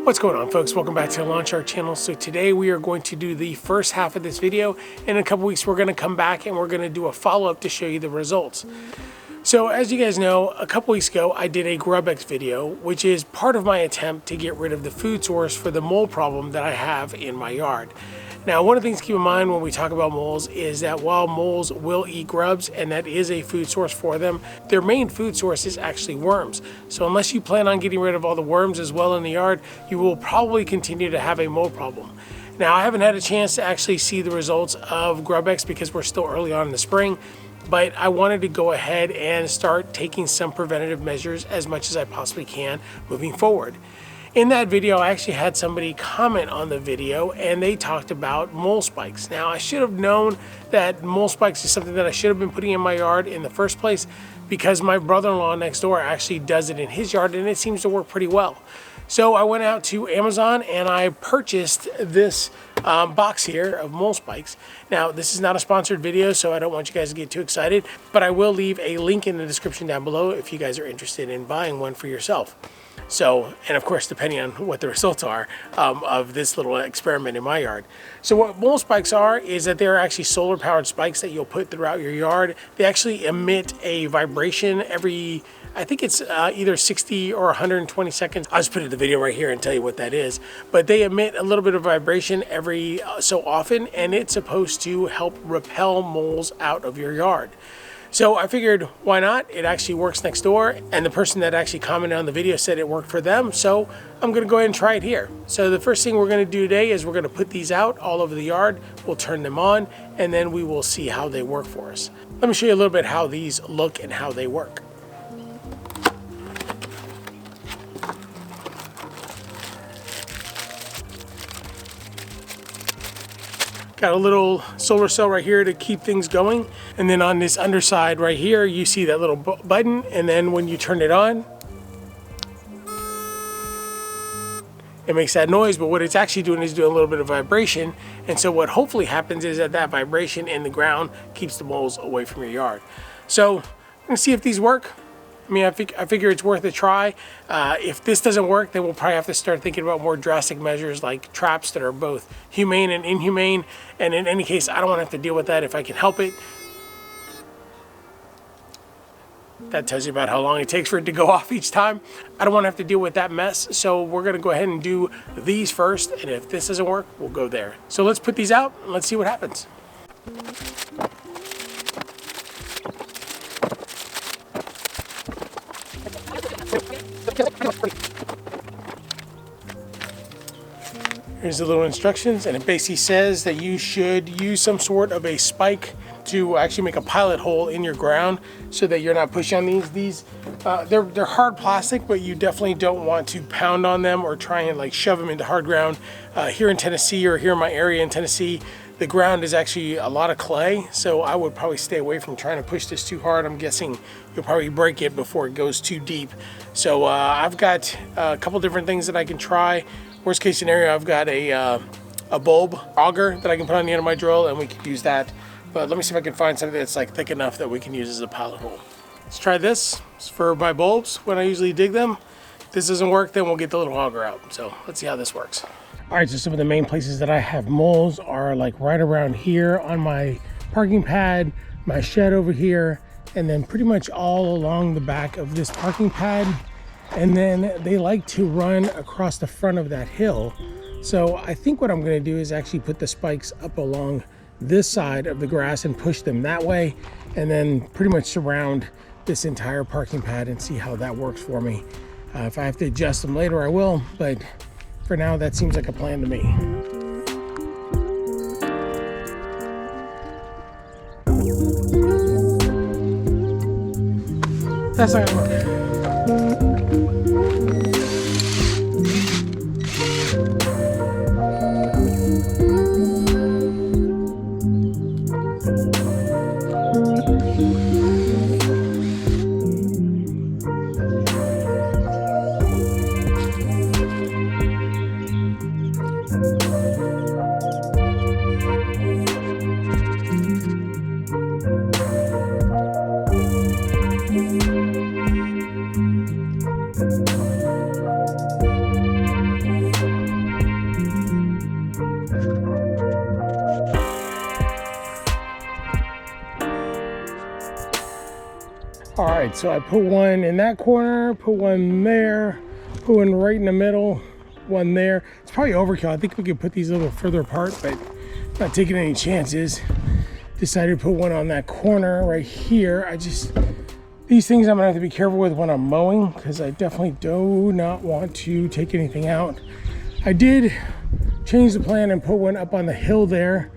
What's going on, folks? Welcome back to the Lawn Shark channel. So today we are going to do the first half of this video. In a couple weeks we're going to come back and we're going to do a follow-up to show you the results. So as you guys know, a couple weeks ago I did a GrubX video, which is part of my attempt to get rid of the food source for the mole problem that I have in my yard. Now, one of the things to keep in mind when we talk about moles is that while moles will eat grubs, and that is a food source for them, their main food source is actually worms. So unless you plan on getting rid of all the worms as well in the yard, you will probably continue to have a mole problem. Now, I haven't had a chance to actually see the results of GrubX because we're still early on in the spring, but I wanted to go ahead and start taking some preventative measures as much as I possibly can moving forward. In that video, I actually had somebody comment on the video and they talked about mole spikes. Now, I should have known that mole spikes is something that I should have been putting in my yard in the first place because my brother-in-law next door actually does it in his yard and it seems to work pretty well. So I went out to Amazon and I purchased this box here of mole spikes. Now, this is not a sponsored video, so I don't want you guys to get too excited, but I will leave a link in the description down below if you guys are interested in buying one for yourself. So, and of course, depending on what the results are of this little experiment in my yard. So what mole spikes are is that they're actually solar powered spikes that you'll put throughout your yard. They actually emit a vibration every, I think it's either 60 or 120 seconds. I'll just put it in the video right here and tell you what that is. But they emit a little bit of vibration every so often, and it's supposed to help repel moles out of your yard. So I figured, why not? It actually works next door, and the person that actually commented on the video said it worked for them, so I'm gonna go ahead and try it here. So the first thing we're gonna do today is we're gonna put these out all over the yard, we'll turn them on, and then we will see how they work for us. Let me show you a little bit how these look and how they work. Got a little solar cell right here to keep things going. And then on this underside right here, you see that little button. And then when you turn it on, it makes that noise. But what it's actually doing is doing a little bit of vibration. And so what hopefully happens is that that vibration in the ground keeps the moles away from your yard. So I'm gonna see if these work. I mean, I figure it's worth a try. If this doesn't work, then we'll probably have to start thinking about more drastic measures like traps that are both humane and inhumane. And in any case, I don't want to have to deal with that if I can help it. That tells you about how long it takes for it to go off each time. I don't want to have to deal with that mess. So we're going to go ahead and do these first. And if this doesn't work, we'll go there. So let's put these out and let's see what happens. Here's the little instructions, and it basically says that you should use some sort of a spike to actually make a pilot hole in your ground so that you're not pushing on these. They're hard plastic, but you definitely don't want to pound on them or try and like shove them into hard ground. Here in Tennessee, or here in my area in Tennessee, the ground is actually a lot of clay, so I would probably stay away from trying to push this too hard. I'm guessing you'll probably break it before it goes too deep. So I've got a couple different things that I can try. Worst case scenario, I've got a bulb auger that I can put on the end of my drill, and we could use that. But let me see if I can find something that's like thick enough that we can use as a pilot hole. Let's try this. It's for my bulbs when I usually dig them. If this doesn't work, then we'll get the little auger out. So let's see how this works. All right, so some of the main places that I have moles are like right around here on my parking pad, my shed over here, and then pretty much all along the back of this parking pad. And then they like to run across the front of that hill. So I think what I'm gonna do is actually put the spikes up along this side of the grass and push them that way, and then pretty much surround this entire parking pad and see how that works for me. If I have to adjust them later, I will, but for now, that seems like a plan to me. That's not gonna work. All right, so I put one in that corner, put one there, put one right in the middle, one there. It's probably overkill. I think we could put these a little further apart, but not taking any chances. Decided to put one on that corner right here. These things I'm gonna have to be careful with when I'm mowing, because I definitely do not want to take anything out. I did change the plan and put one up on the hill there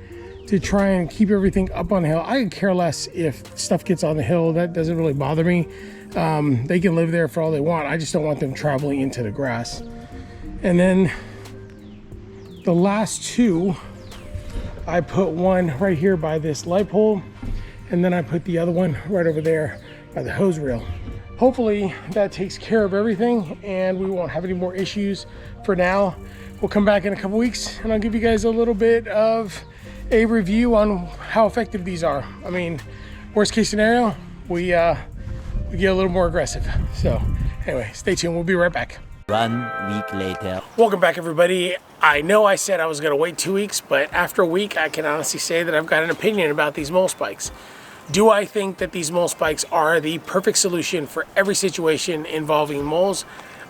to try and keep everything up on the hill. I could care less if stuff gets on the hill. That doesn't really bother me. They can live there for all they want. I just don't want them traveling into the grass. And then the last two, I put one right here by this light pole, and then I put the other one right over there by the hose reel. Hopefully that takes care of everything and we won't have any more issues for now. We'll come back in a couple weeks and I'll give you guys a little bit of a review on how effective these are. I mean, worst case scenario, we get a little more aggressive. So anyway, stay tuned. We'll be right back. 1 week later. Welcome back, everybody. I know I said I was going to wait 2 weeks, but after a week, I can honestly say that I've got an opinion about these mole spikes. Do I think that these mole spikes are the perfect solution for every situation involving moles?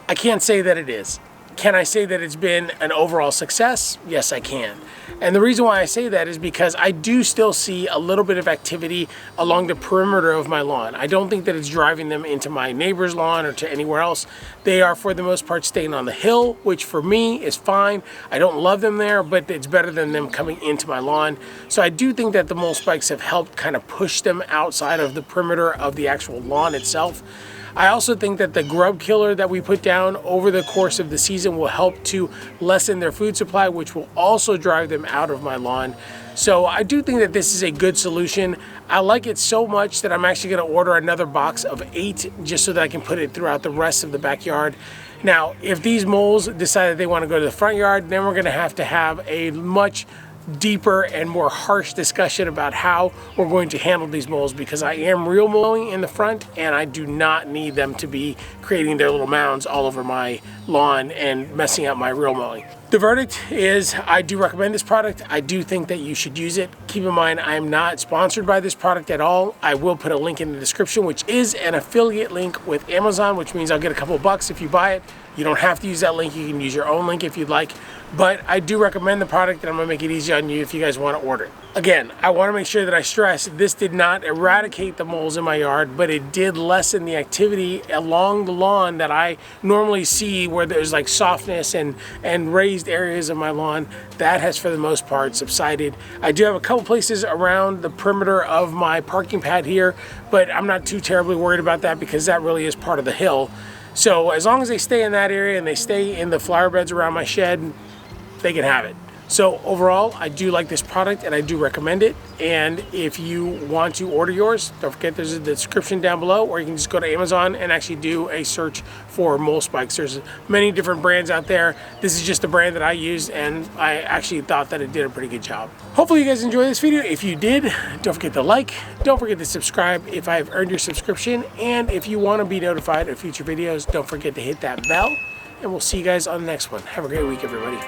I can't say that it is. Can I say that it's been an overall success? Yes, I can. And the reason why I say that is because I do still see a little bit of activity along the perimeter of my lawn. I don't think that it's driving them into my neighbor's lawn or to anywhere else. They are, for the most part, staying on the hill, which for me is fine. I don't love them there, but it's better than them coming into my lawn. So I do think that the mole spikes have helped kind of push them outside of the perimeter of the actual lawn itself. I also think that the grub killer that we put down over the course of the season will help to lessen their food supply, which will also drive them out of my lawn. So I do think that this is a good solution. I like it so much that I'm actually going to order another box of 8 just so that I can put it throughout the rest of the backyard. Now, if these moles decide that they want to go to the front yard, then we're going to have a much deeper and more harsh discussion about how we're going to handle these moles, because I am real mowing in the front and I do not need them to be creating their little mounds all over my lawn and messing up my real mowing. The verdict is I do recommend this product. I do think that you should use it. Keep in mind, I am not sponsored by this product at all. I will put a link in the description, which is an affiliate link with Amazon, which means I'll get a couple bucks if you buy it. You don't have to use that link. You can use your own link if you'd like. But I do recommend the product, and I'm gonna make it easy on you if you guys want to order it. Again, I want to make sure that I stress this did not eradicate the moles in my yard, but it did lessen the activity along the lawn that I normally see, where there's like softness and raised areas of my lawn. That has, for the most part, subsided. I do have a couple places around the perimeter of my parking pad here, but I'm not too terribly worried about that because that really is part of the hill. So as long as they stay in that area and they stay in the flower beds around my shed, they can have it. So overall, I do like this product and I do recommend it. And if you want to order yours, don't forget there's a description down below, or you can just go to Amazon and actually do a search for mole spikes. There's many different brands out there. This is just the brand that I used, and I actually thought that it did a pretty good job. Hopefully you guys enjoyed this video. If you did, don't forget to like, don't forget to subscribe if I've earned your subscription. And if you want to be notified of future videos, don't forget to hit that bell. And we'll see you guys on the next one. Have a great week, everybody.